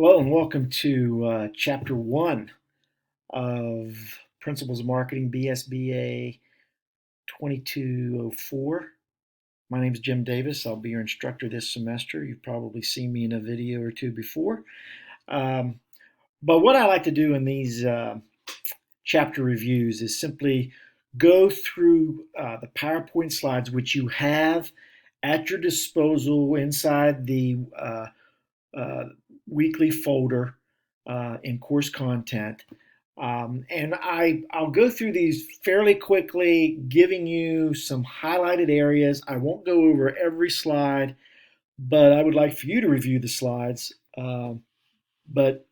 Hello and welcome to Chapter 1 of Principles of Marketing BSBA 2204. My name is Jim Davis. I'll be your instructor this semester. You've probably seen me in a video or two before. Um, but what I like to do in these chapter reviews is simply go through the PowerPoint slides which you have at your disposal inside the uh, weekly folder in course content. I'll go through these fairly quickly, giving you some highlighted areas. I won't go over every slide, but I would like for you to review the slides. But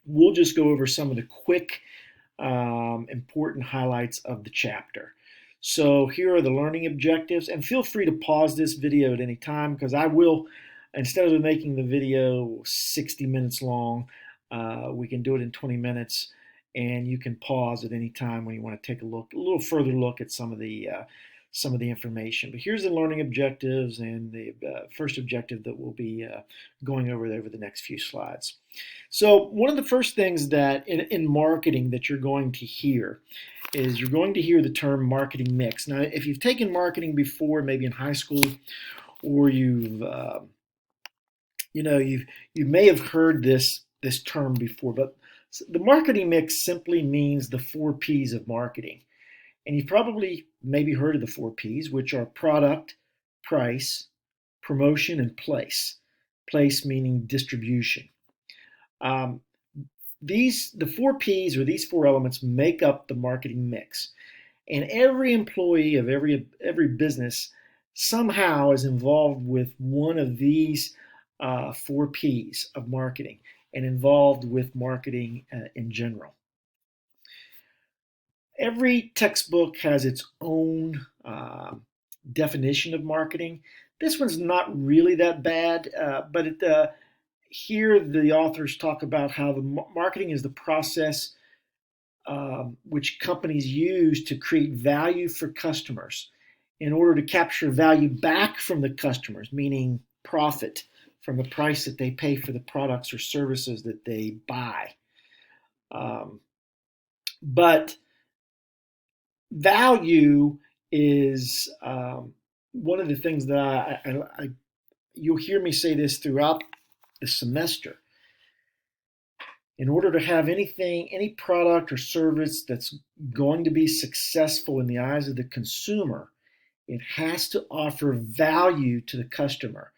we'll just go over some of the quick, important highlights of the chapter. So here are the learning objectives, and feel free to pause this video at any time because I will, instead of making the video 60 minutes long, we can do it in 20 minutes, and you can pause at any time when you want to take a little further look at some of the information. But here's the learning objectives and the first objective that we'll be going over the next few slides. So one of the first things that in marketing that you're going to hear is you're going to hear the term marketing mix. Now, if you've taken marketing before, maybe in high school, or you may have heard this term before, but the marketing mix simply means the 4 P's of marketing. And you've probably maybe heard of the 4 P's, which are product, price, promotion, and place. Place meaning distribution. The 4 P's, or these 4 elements, make up the marketing mix. And every employee of every business somehow is involved with one of these 4 P's of marketing and involved with marketing in general. Every textbook has its own definition of marketing. This one's not really that bad, but here the authors talk about how the marketing is the process which companies use to create value for customers in order to capture value back from the customers, meaning profit from the price that they pay for the products or services that they buy. But value is one of the things that you'll hear me say this throughout the semester. In order to have any product or service that's going to be successful in the eyes of the consumer, it has to offer value to the customer.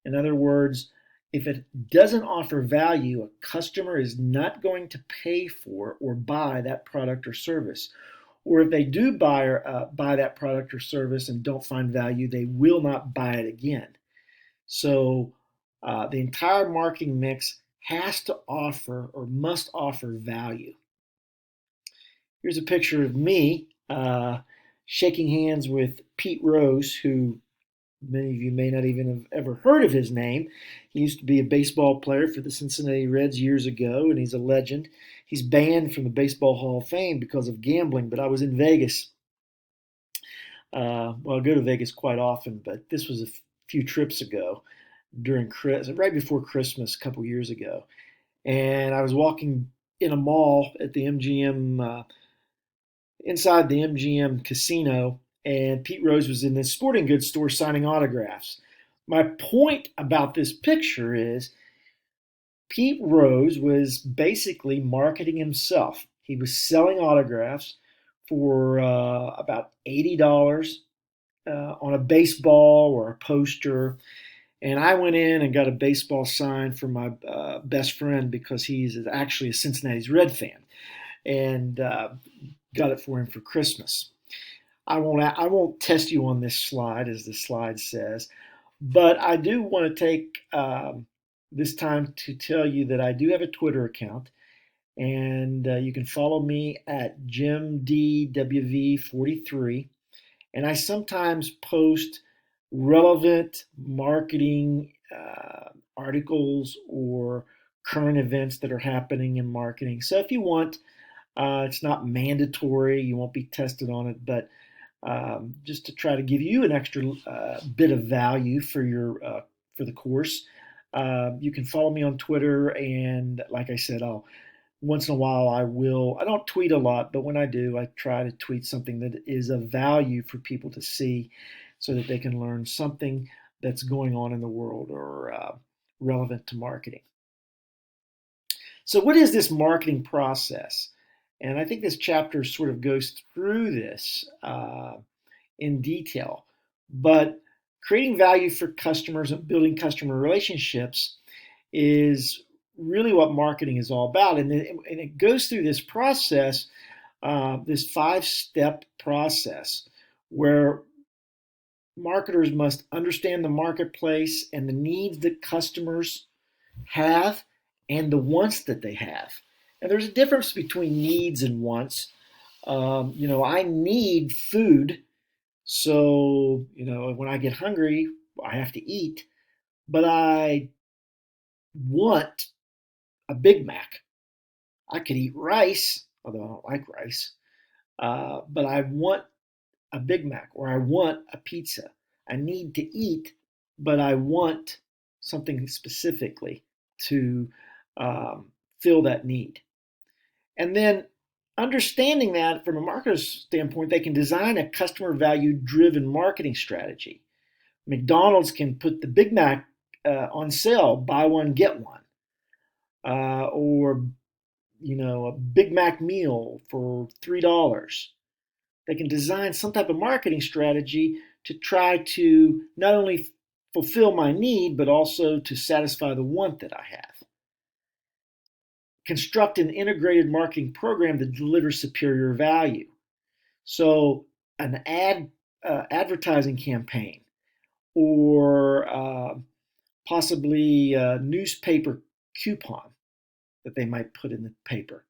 In other words, if it doesn't offer value, a customer is not going to pay for or buy that product or service. Or if they do buy that product or service and don't find value, they will not buy it again. So the entire marketing mix has to offer or must offer value. Here's a picture of me shaking hands with Pete Rose, who many of you may not even have ever heard of his name. He used to be a baseball player for the Cincinnati Reds years ago, and he's a legend. He's banned from the Baseball Hall of Fame because of gambling, but I was in Vegas. Well, I go to Vegas quite often, but this was a few trips ago right before Christmas a couple years ago. And I was walking in a mall at the MGM, inside the MGM casino, and Pete Rose was in this sporting goods store signing autographs. My point about this picture is Pete Rose was basically marketing himself. He was selling autographs for about $80 on a baseball or a poster. And I went in and got a baseball sign for my best friend because he's actually a Cincinnati Red fan, and got it for him for Christmas. I won't test you on this slide, as the slide says, but I do want to take this time to tell you that I do have a Twitter account, and you can follow me at JimDWV43, and I sometimes post relevant marketing articles or current events that are happening in marketing. So if you want, it's not mandatory, you won't be tested on it, but just to try to give you an extra bit of value for the course, You can follow me on Twitter, and like I said, I'll once in a while I don't tweet a lot, but when I do, I try to tweet something that is of value for people to see so that they can learn something that's going on in the world or relevant to marketing. So, what is this marketing process? And I think this chapter sort of goes through this in detail. But creating value for customers and building customer relationships is really what marketing is all about. And it goes through this process, this 5-step process, where marketers must understand the marketplace and the needs that customers have and the wants that they have. And there's a difference between needs and wants. I need food, so when I get hungry, I have to eat. But I want a Big Mac. I could eat rice, although I don't like rice. But I want a Big Mac or I want a pizza. I need to eat, but I want something specifically to fill that need. And then understanding that from a marketer's standpoint, they can design a customer value driven marketing strategy. McDonald's can put the Big Mac on sale, buy one, get one, or a Big Mac meal for $3. They can design some type of marketing strategy to try to not only fulfill my need, but also to satisfy the want that I have. Construct an integrated marketing program that delivers superior value. So, an advertising campaign, or possibly a newspaper coupon that they might put in the paper,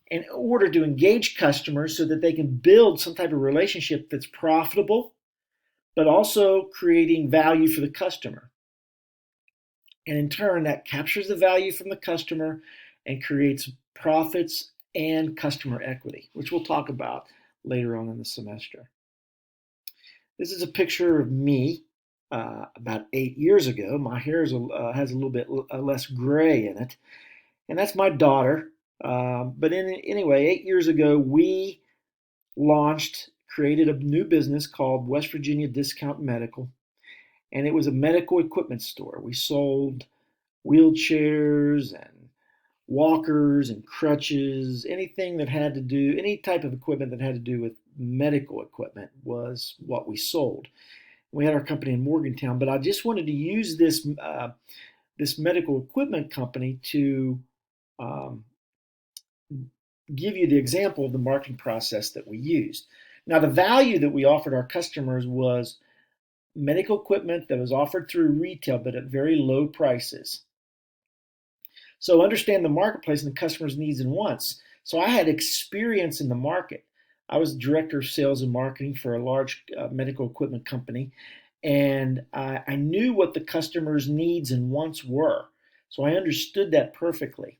in order to engage customers so that they can build some type of relationship that's profitable, but also creating value for the customer. And in turn, that captures the value from the customer and creates profits and customer equity, which we'll talk about later on in the semester. This is a picture of me about 8 years ago. My hair has a little bit less gray in it, and that's my daughter. But anyway, 8 years ago, we created a new business called West Virginia Discount Medical, and it was a medical equipment store. We sold wheelchairs and walkers and crutches, any type of equipment that had to do with medical equipment was what we sold. We had our company in Morgantown, but I just wanted to use this medical equipment company to um, give you the example of the marketing process that we used. Now, the value that we offered our customers was medical equipment that was offered through retail, but at very low prices. So understand the marketplace and the customer's needs and wants. So I had experience in the market. I was director of sales and marketing for a large medical equipment company, and I knew what the customer's needs and wants were. So I understood that perfectly.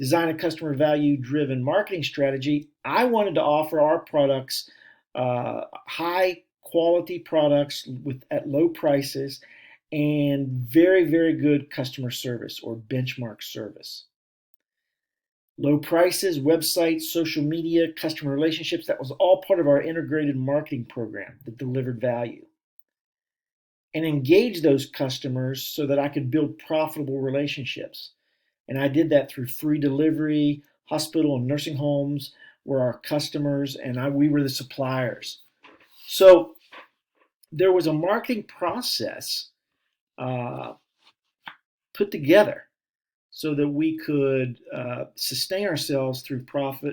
Design a customer value driven marketing strategy. I wanted to offer our products, high quality products at low prices and very, very good customer service or benchmark service. Low prices, websites, social media, customer relationships, that was all part of our integrated marketing program that delivered value. And engage those customers so that I could build profitable relationships. And I did that through free delivery. Hospital and nursing homes were our customers, and we were the suppliers. So there was a marketing process put together so that we could sustain ourselves through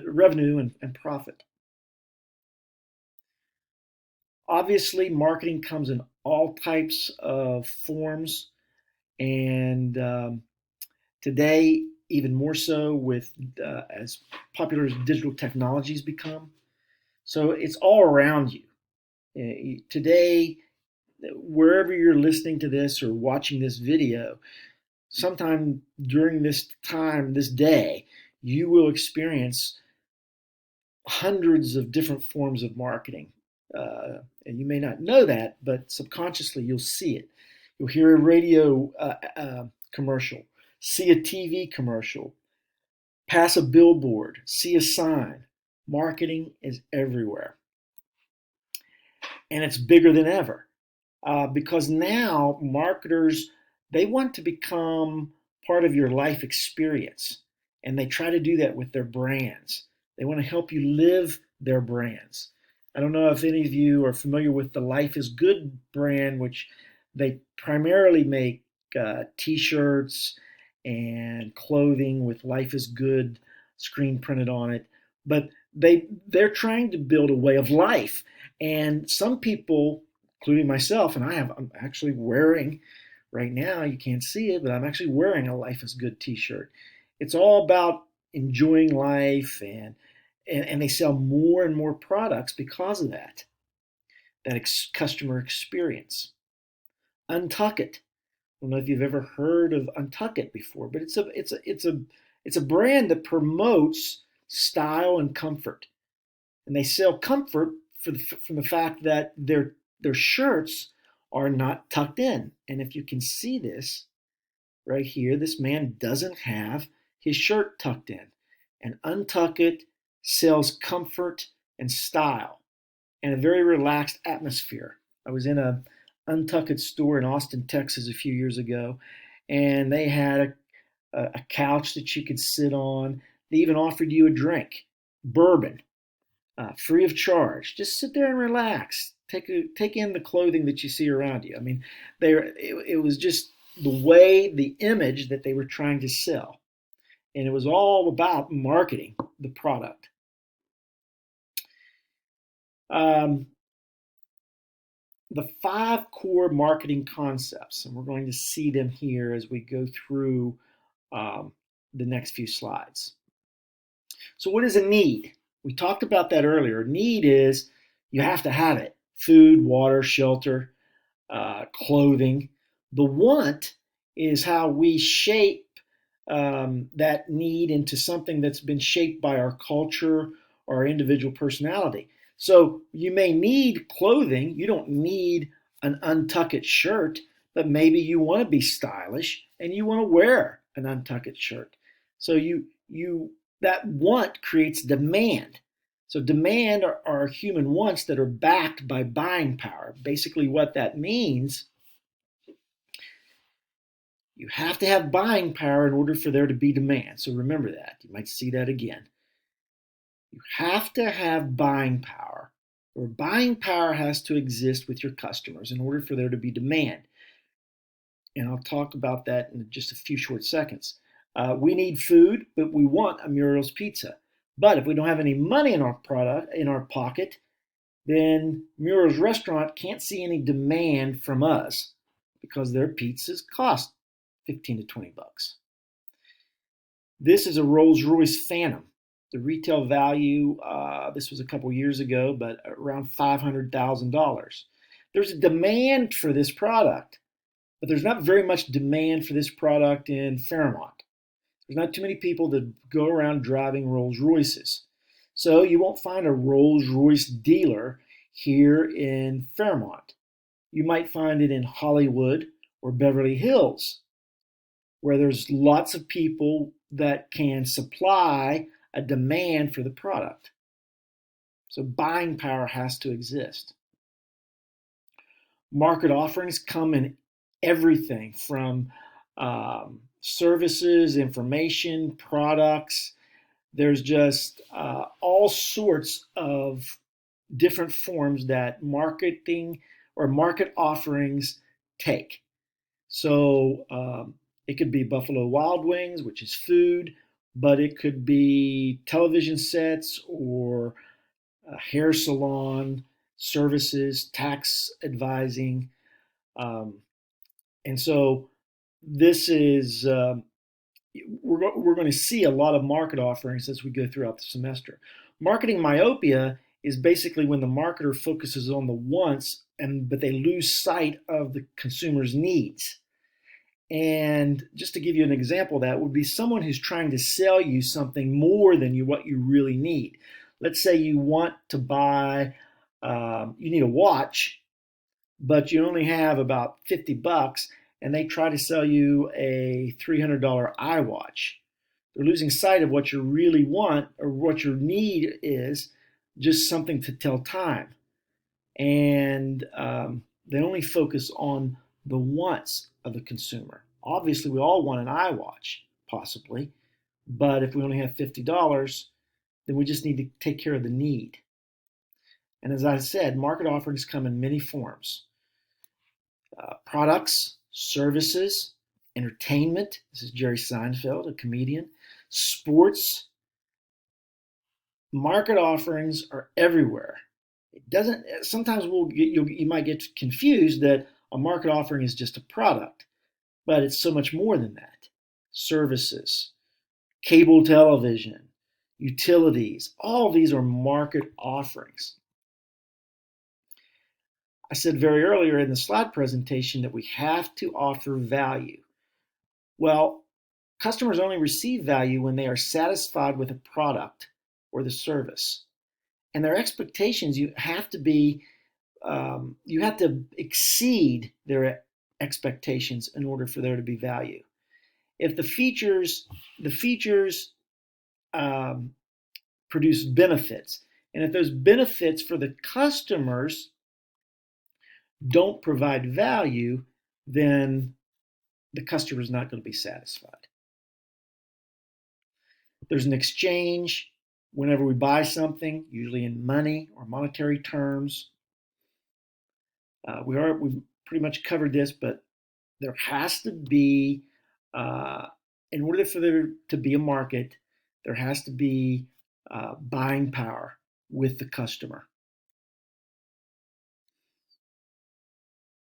revenue, and profit. Obviously, marketing comes in all types of forms, and today, even more so with as popular as digital technologies become. So it's all around you. Today, wherever you're listening to this or watching this video, sometime during this day, you will experience hundreds of different forms of marketing. And you may not know that, but subconsciously you'll see it. You'll hear a radio commercial, see a TV commercial, pass a billboard, see a sign. Marketing is everywhere, and it's bigger than ever because now marketers, they want to become part of your life experience, and they try to do that with their brands. They want to help you live their brands. I don't know if any of you are familiar with the Life is Good brand, which they primarily make t-shirts and clothing with Life is Good screen printed on it, but they're trying to build a way of life. And some people, including myself, and I'm actually wearing right now, you can't see it, but I'm actually wearing a Life is Good t-shirt. It's all about enjoying life, and they sell more and more products because of that customer experience. Untuck It. I don't know if you've ever heard of Untuck It before, but it's a brand that promotes style and comfort, and they sell comfort from the fact that their shirts are not tucked in. And if you can see this right here, this man doesn't have his shirt tucked in. And Untuck It sells comfort and style and a very relaxed atmosphere. I was in a Untuck It store in Austin, Texas a few years ago, and they had a couch that you could sit on. They even offered you a drink, bourbon, free of charge. Just sit there and relax. Take in the clothing that you see around you. I mean, it was just the image that they were trying to sell, and it was all about marketing the product. The 5 core marketing concepts, and we're going to see them here as we go through the next few slides. So what is a need? We talked about that earlier. Need is you have to have it. Food, water, shelter, clothing. The want is how we shape that need into something that's been shaped by our culture or our individual personality. So you may need clothing. You don't need an Untuck It shirt, but maybe you want to be stylish and you want to wear an Untuck It shirt. So that want creates demand. So demand are human wants that are backed by buying power. Basically what that means, you have to have buying power in order for there to be demand. So remember that. You might see that again. You have to have buying power, or buying power has to exist with your customers in order for there to be demand. And I'll talk about that in just a few short seconds. We need food, but we want a Muriel's Pizza. But if we don't have any money in our pocket, then Muriel's Restaurant can't see any demand from us because their pizzas cost 15 to 20 bucks. This is a Rolls-Royce Phantom. The retail value, this was a couple years ago, but around $500,000. There's a demand for this product, but there's not very much demand for this product in Fairmont. There's not too many people that go around driving Rolls-Royces. So you won't find a Rolls-Royce dealer here in Fairmont. You might find it in Hollywood or Beverly Hills, where there's lots of people that can supply a demand for the product. So buying power has to exist. Market offerings come in everything from services, information, products. There's just all sorts of different forms that marketing or market offerings take. So it could be Buffalo Wild Wings, which is food, but it could be television sets or a hair salon, services, tax advising. And so this is, we're going to see a lot of market offerings as we go throughout the semester. Marketing myopia is basically when the marketer focuses on the wants, but they lose sight of the consumer's needs. And just to give you an example of that would be someone who's trying to sell you something more than what you really need. Let's say you want to buy, you need a watch, but you only have about 50 bucks, and they try to sell you a $300 iWatch. They're losing sight of what you really want or what your need is, just something to tell time. And they only focus on the wants of the consumer. Obviously, we all want an iWatch, possibly, but if we only have $50, then we just need to take care of the need. And as I said, market offerings come in many forms: products, services, entertainment. This is Jerry Seinfeld, a comedian. Sports. Market offerings are everywhere. It doesn't. Sometimes you might get confused that a market offering is just a product, but it's so much more than that. Services, cable television, utilities, all of these are market offerings. I said very earlier in the slide presentation that we have to offer value. Well, customers only receive value when they are satisfied with a product or the service. And their expectations, you have to exceed their expectations in order for there to be value. If the features produce benefits, and if those benefits for the customers don't provide value, then the customer is not going to be satisfied. There's an exchange whenever we buy something, usually in money or monetary terms. We've pretty much covered this, but there has to be, in order for there to be a market, there has to be buying power with the customer.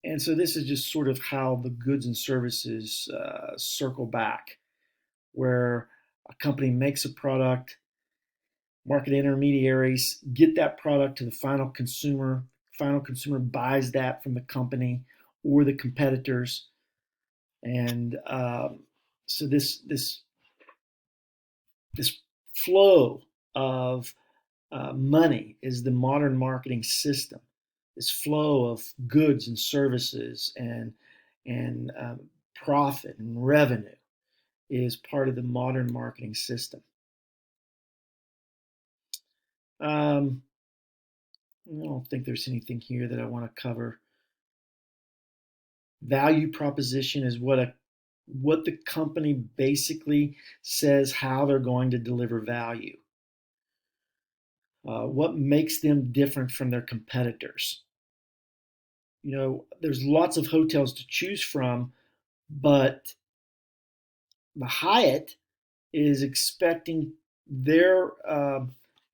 And so this is just sort of how the goods and services circle back, where a company makes a product, market intermediaries get that product to the final consumer. Final consumer buys that from the company or the competitors, and so this flow of money is the modern marketing system. This flow of goods and services and profit and revenue is part of the modern marketing system. I don't think there's anything here that I want to cover. Value proposition is what the company basically says how they're going to deliver value. What makes them different from their competitors? There's lots of hotels to choose from, but the Hyatt is expecting their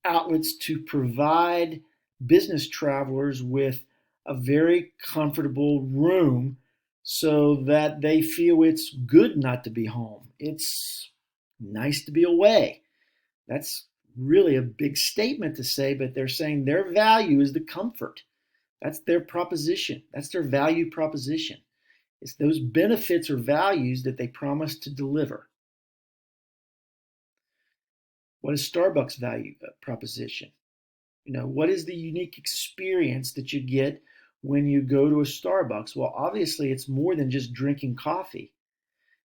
outlets to provide business travelers with a very comfortable room so that they feel it's good not to be home. It's nice to be away. That's really a big statement to say, but they're saying their value is the comfort. That's their proposition. That's their value proposition. It's those benefits or values that they promise to deliver. What is Starbucks' value proposition? What is the unique experience that you get when you go to a Starbucks? Well, obviously, it's more than just drinking coffee.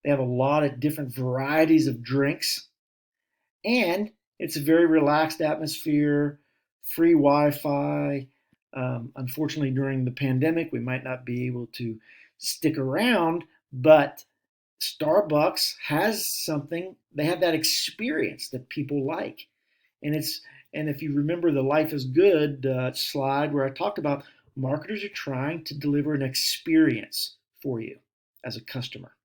They have a lot of different varieties of drinks, and it's a very relaxed atmosphere, free Wi-Fi. Unfortunately, during the pandemic, we might not be able to stick around, but Starbucks has something. They have that experience that people like, and if you remember the Life is Good slide where I talked about marketers are trying to deliver an experience for you as a customer.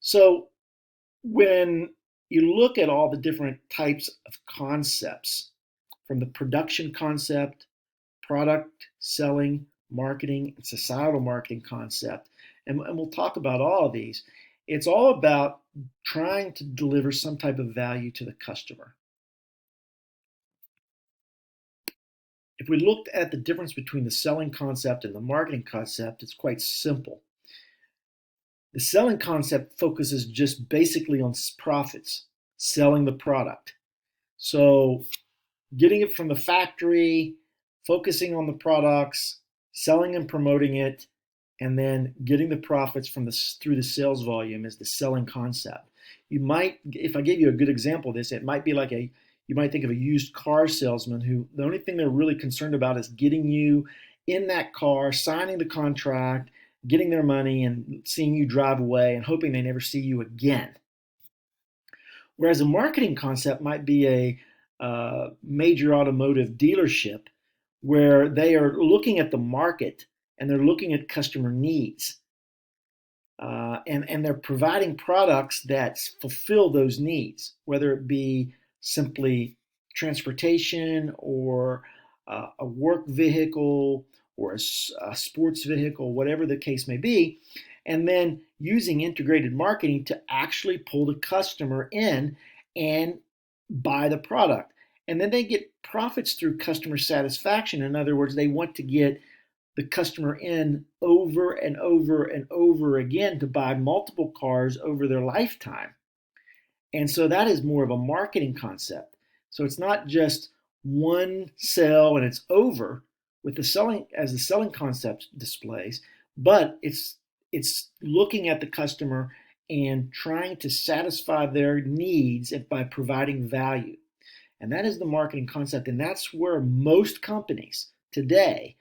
So when you look at all the different types of concepts, from the production concept, product, selling, marketing, and societal marketing concept, and we'll talk about all of these, it's all about trying to deliver some type of value to the customer. If we looked at the difference between the selling concept and the marketing concept, it's quite simple. The selling concept focuses just basically on profits, selling the product. So getting it from the factory, focusing on the products, selling and promoting it, and then getting the profits from through the sales volume is the selling concept. You might, if I gave you a good example of this, it might be like you might think of a used car salesman who the only thing they're really concerned about is getting you in that car, signing the contract, getting their money, and seeing you drive away and hoping they never see you again. Whereas a marketing concept might be a major automotive dealership where they are looking at the market and they're looking at customer needs. And they're providing products that fulfill those needs, whether it be simply transportation or a work vehicle or a sports vehicle, whatever the case may be, and then using integrated marketing to actually pull the customer in and buy the product. And then they get profits through customer satisfaction. In other words, they want to get the customer in over and over and over again to buy multiple cars over their lifetime. And so that is more of a marketing concept. So it's not just one sell and it's over with the selling as the selling concept displays, but it's looking at the customer and trying to satisfy their needs by providing value. And that is the marketing concept. And that's where most companies today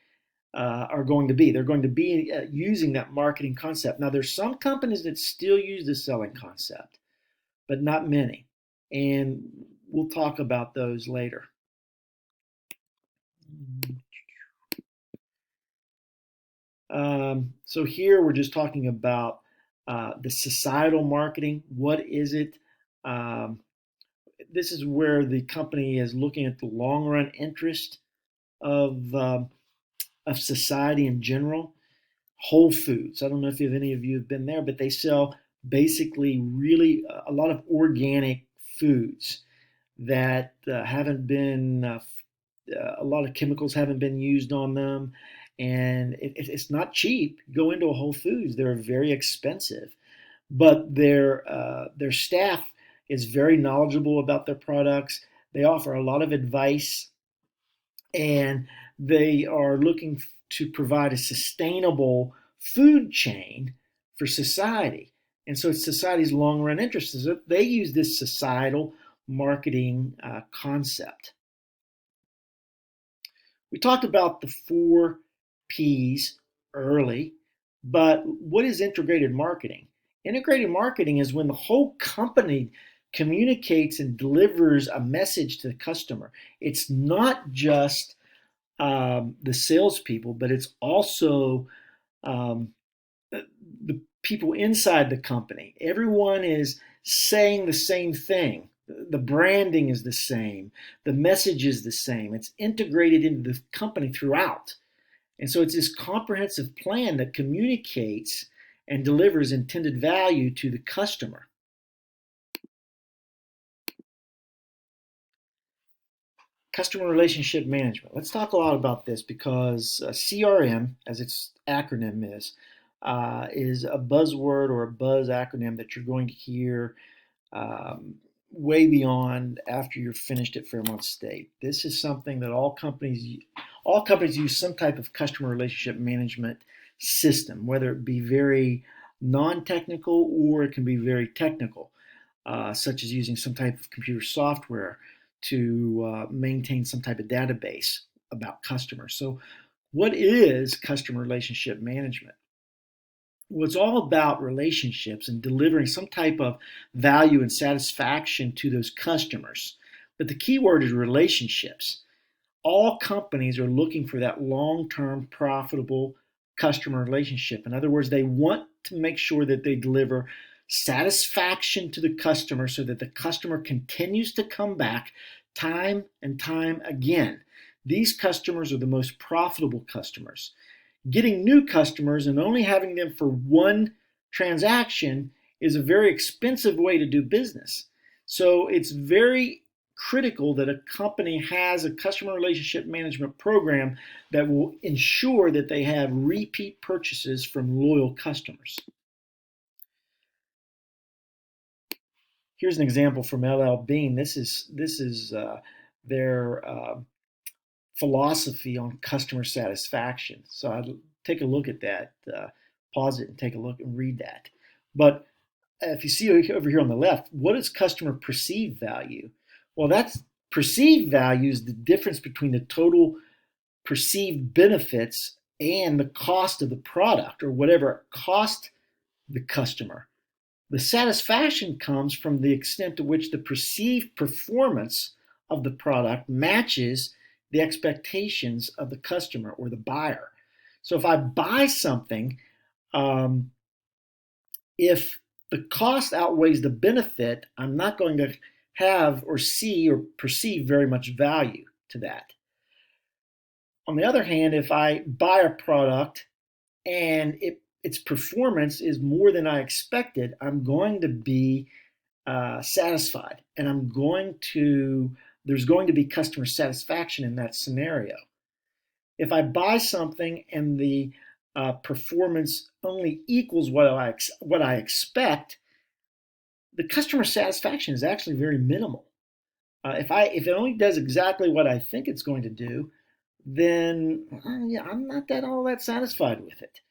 are going to be. They're going to be using that marketing concept. Now, there's some companies that still use the selling concept, but not many. And we'll talk about those later. So here we're just talking about the societal marketing. What is it? This is where the company is looking at the long run interest of society in general. Whole Foods. I don't know if any of you have been there, but they sell basically really a lot of organic foods that haven't been, a lot of chemicals haven't been used on them. And it's not cheap. You go into a Whole Foods, they're very expensive, but their staff is very knowledgeable about their products. They offer a lot of advice, and they are looking to provide a sustainable food chain for society. And so it's society's long run interests. So they use this societal marketing concept. We talked about the 4 P's early, but what is integrated marketing? Integrated marketing is when the whole company communicates and delivers a message to the customer. It's not just the salespeople, but it's also um, the people inside the company. Everyone is saying the same thing. The branding is the same. The message is the same. It's integrated into the company throughout. And so it's this comprehensive plan that communicates and delivers intended value to the customer. Customer relationship management. Let's talk a lot about this because CRM, as its acronym is a buzzword or a buzz acronym that you're going to hear um, way beyond after you're finished at Fairmont State. This is something that all companies use some type of customer relationship management system, whether it be very non-technical or it can be very technical, such as using some type of computer software to maintain some type of database about customers. So, what is customer relationship management? Well, it's all about relationships and delivering some type of value and satisfaction to those customers. But the key word is relationships. All companies are looking for that long-term profitable customer relationship. In other words, they want to make sure that they deliver satisfaction to the customer so that the customer continues to come back time and time again. These customers are the most profitable customers. Getting new customers and only having them for one transaction is a very expensive way to do business. So it's very critical that a company has a customer relationship management program that will ensure that they have repeat purchases from loyal customers. Here's an example from LL Bean. This is their philosophy on customer satisfaction. So I'd take a look at that, pause it and take a look and read that. But if you see over here on the left, what is customer perceived value? Well, that's perceived value is the difference between the total perceived benefits and the cost of the product, or whatever it cost the customer. The satisfaction comes from the extent to which the perceived performance of the product matches the expectations of the customer or the buyer. So if I buy something, um, if the cost outweighs the benefit, I'm not going to have or see or perceive very much value to that. On the other hand, if I buy a product and its performance is more than I expected, I'm going to be satisfied, and there's going to be customer satisfaction in that scenario. If I buy something and the performance only equals what I expect, the customer satisfaction is actually very minimal. If it only does exactly what I think it's going to do, then yeah, I'm not all that satisfied with it.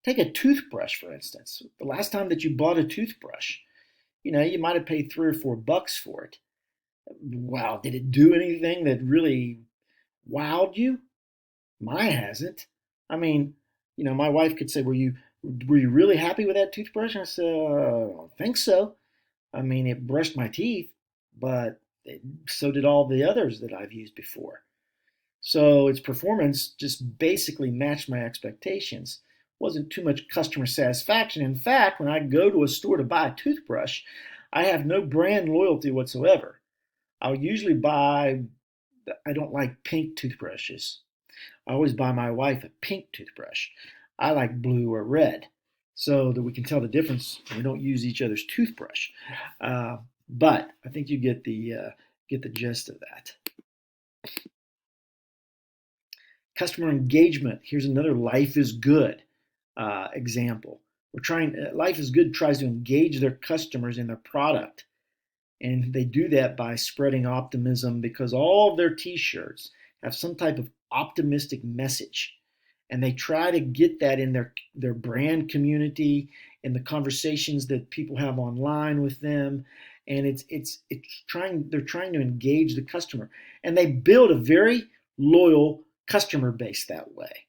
Take a toothbrush, for instance. The last time that you bought a toothbrush, you might have paid $3 or $4 for it. Wow, did it do anything that really wowed you? Mine hasn't. I mean, my wife could say, "Were you really happy with that toothbrush?" And I said, "I don't think so. I mean, it brushed my teeth, but so did all the others that I've used before." So its performance just basically matched my expectations. Wasn't too much customer satisfaction. In fact, when I go to a store to buy a toothbrush, I have no brand loyalty whatsoever. I'll usually I don't like pink toothbrushes. I always buy my wife a pink toothbrush. I like blue or red so that we can tell the difference and we don't use each other's toothbrush. But I think you get the gist of that. Customer engagement. Here's another life is good example. Life is good tries to engage their customers in their product. And they do that by spreading optimism because all of their t-shirts have some type of optimistic message. And they try to get that in their brand community, in the conversations that people have online with them. And they're trying to engage the customer. And they build a very loyal customer base that way.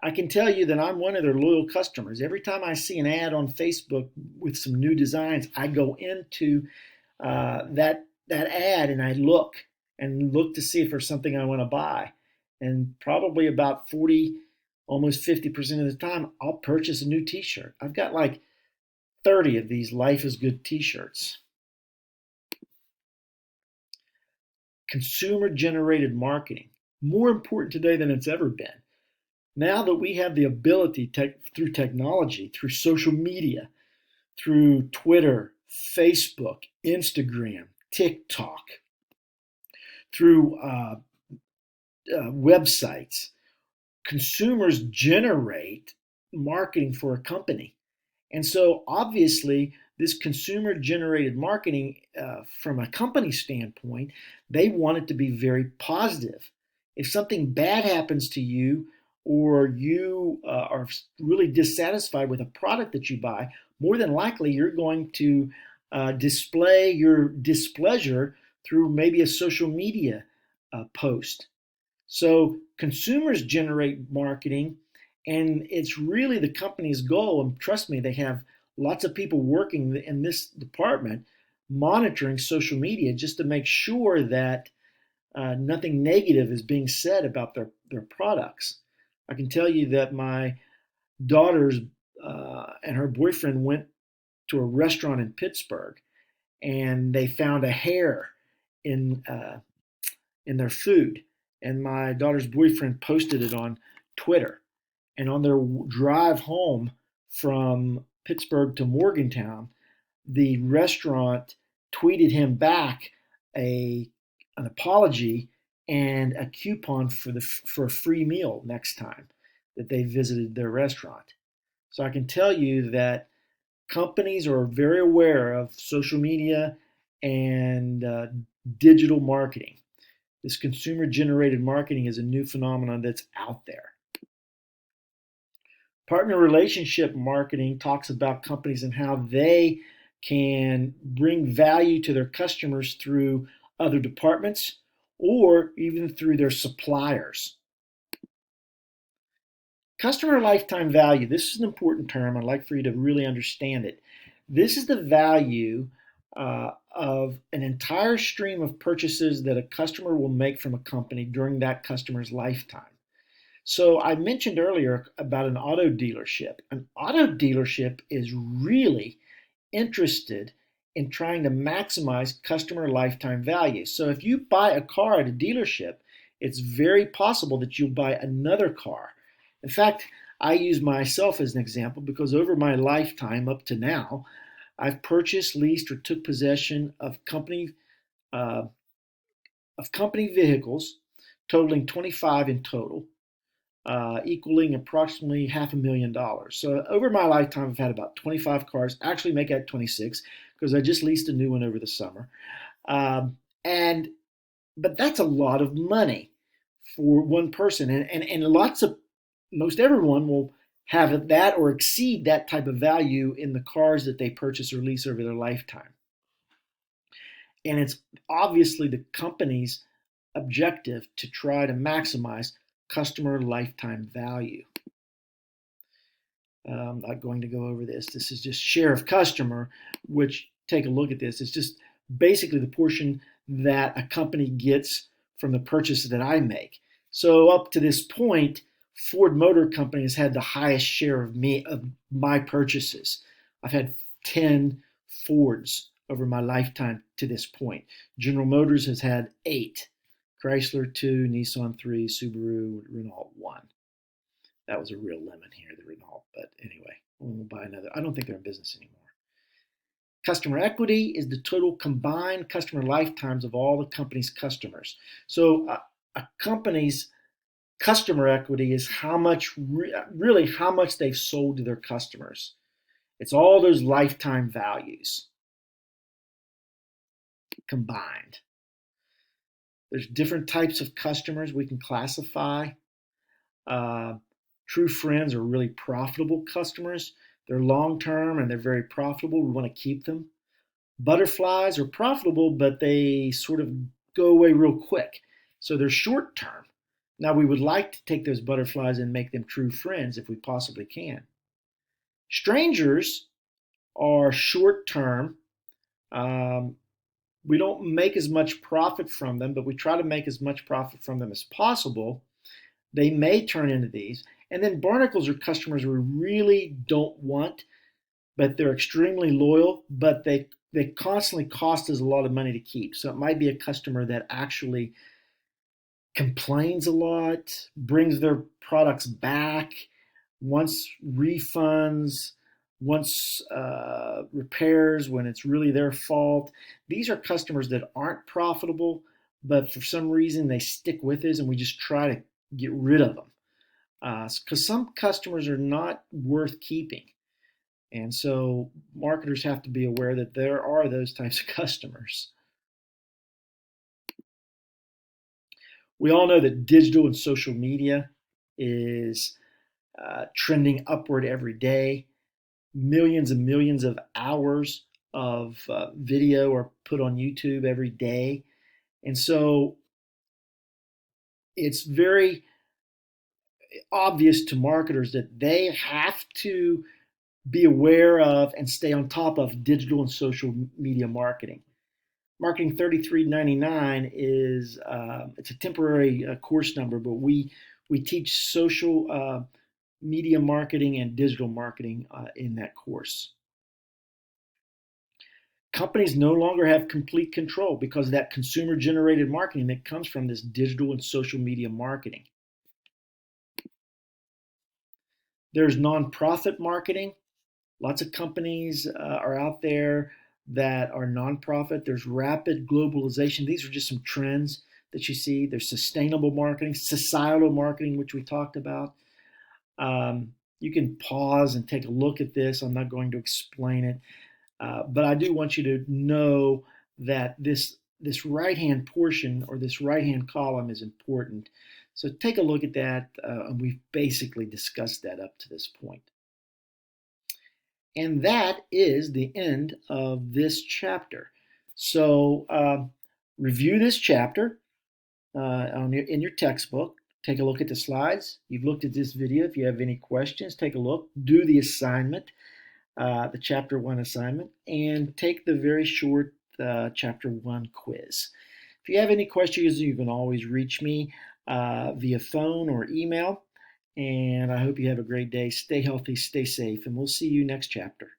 I can tell you that I'm one of their loyal customers. Every time I see an ad on Facebook with some new designs, I go into that ad and I look to see if there's something I want to buy. And probably about 40, almost 50% of the time, I'll purchase a new t-shirt. I've got like 30 of these Life is Good t-shirts. Consumer generated marketing. More important today than it's ever been. Now that we have the ability through technology, through social media, through Twitter, Facebook, Instagram, TikTok, through websites, consumers generate marketing for a company. And so obviously this consumer generated marketing from a company standpoint, they want it to be very positive. If something bad happens to you or you are really dissatisfied with a product that you buy, more than likely you're going to display your displeasure through maybe a social media post. So consumers generate marketing, and it's really the company's goal. And trust me, they have lots of people working in this department monitoring social media just to make sure that nothing negative is being said about their products. I can tell you that my daughters and her boyfriend went to a restaurant in Pittsburgh, and they found a hair in their food. And my daughter's boyfriend posted it on Twitter. And on their drive home from Pittsburgh to Morgantown, the restaurant tweeted him back an apology and a coupon for a free meal next time that they visited their restaurant. So I can tell you that companies are very aware of social media and digital marketing. This consumer-generated marketing is a new phenomenon that's out there. Partner relationship marketing talks about companies and how they can bring value to their customers through other departments or even through their suppliers. Customer lifetime value. This is an important term. I'd like for you to really understand it. This is the value of an entire stream of purchases that a customer will make from a company during that customer's lifetime. So I mentioned earlier about an auto dealership. An auto dealership is really interested in trying to maximize customer lifetime value. So if you buy a car at a dealership, it's very possible that you'll buy another car. In fact, I use myself as an example because over my lifetime up to now, I've purchased, leased, or took possession uh, of company vehicles totaling 25 in total, equaling approximately $500,000. So over my lifetime, I've had about 25 cars. Actually, make that 26 because I just leased a new one over the summer. Um, and but that's a lot of money for one person, and lots of most everyone will have that or exceed that type of value in the cars that they purchase or lease over their lifetime. And it's obviously the company's objective to try to maximize customer lifetime value. I'm not going to go over this. This is just share of customer, which take a look at this. It's just basically the portion that a company gets from the purchase that I make. So up to this point, Ford Motor Company has had the highest share of my purchases. I've had 10 Fords over my lifetime to this point. General Motors has had 8. Chrysler 2, Nissan 3, Subaru, Renault 1. That was a real lemon here, the Renault. But anyway, we'll buy another. I don't think they're in business anymore. Customer equity is the total combined customer lifetimes of all the company's customers. So a company's customer equity is how much, really how much they've sold to their customers. It's all those lifetime values combined. There's different types of customers we can classify. Uh, True friends are really profitable customers. They're long term and they're very profitable. We want to keep them. Butterflies are profitable, but they sort of go away real quick. So they're short term. Now, we would like to take those butterflies and make them true friends if we possibly can. Strangers are short term. Um, we don't make as much profit from them, but we try to make as much profit from them as possible. They may turn into these. And then barnacles are customers we really don't want, but they're extremely loyal, but they constantly cost us a lot of money to keep. So it might be a customer that actually complains a lot, brings their products back, wants refunds, wants repairs when it's really their fault. These are customers that aren't profitable, but for some reason they stick with us and we just try to get rid of them. Because some customers are not worth keeping. And so marketers have to be aware that there are those types of customers. We all know that digital and social media is trending upward every day. Millions and millions of hours of video are put on YouTube every day. And so it's very obvious to marketers that they have to be aware of and stay on top of digital and social media marketing. Marketing 3399 is it's a temporary course number, but we teach social media marketing and digital marketing in that course. Companies no longer have complete control because of that consumer generated marketing that comes from this digital and social media marketing. There's nonprofit marketing. Lots of companies are out there that are nonprofit. There's rapid globalization. These are just some trends that you see. There's sustainable marketing, societal marketing, which we talked about. You can pause and take a look at this. I'm not going to explain it, but I do want you to know that this this right-hand portion or this right-hand column is important. So take a look at that, and we've basically discussed that up to this point. And that is the end of this chapter. So review this chapter in your textbook. Take a look at the slides. You've looked at this video. If you have any questions, take a look. Do the assignment, the Chapter 1 assignment, and take the very short Chapter 1 quiz. If you have any questions, you can always reach me via phone or email. And I hope you have a great day. Stay healthy, stay safe, and we'll see you next chapter.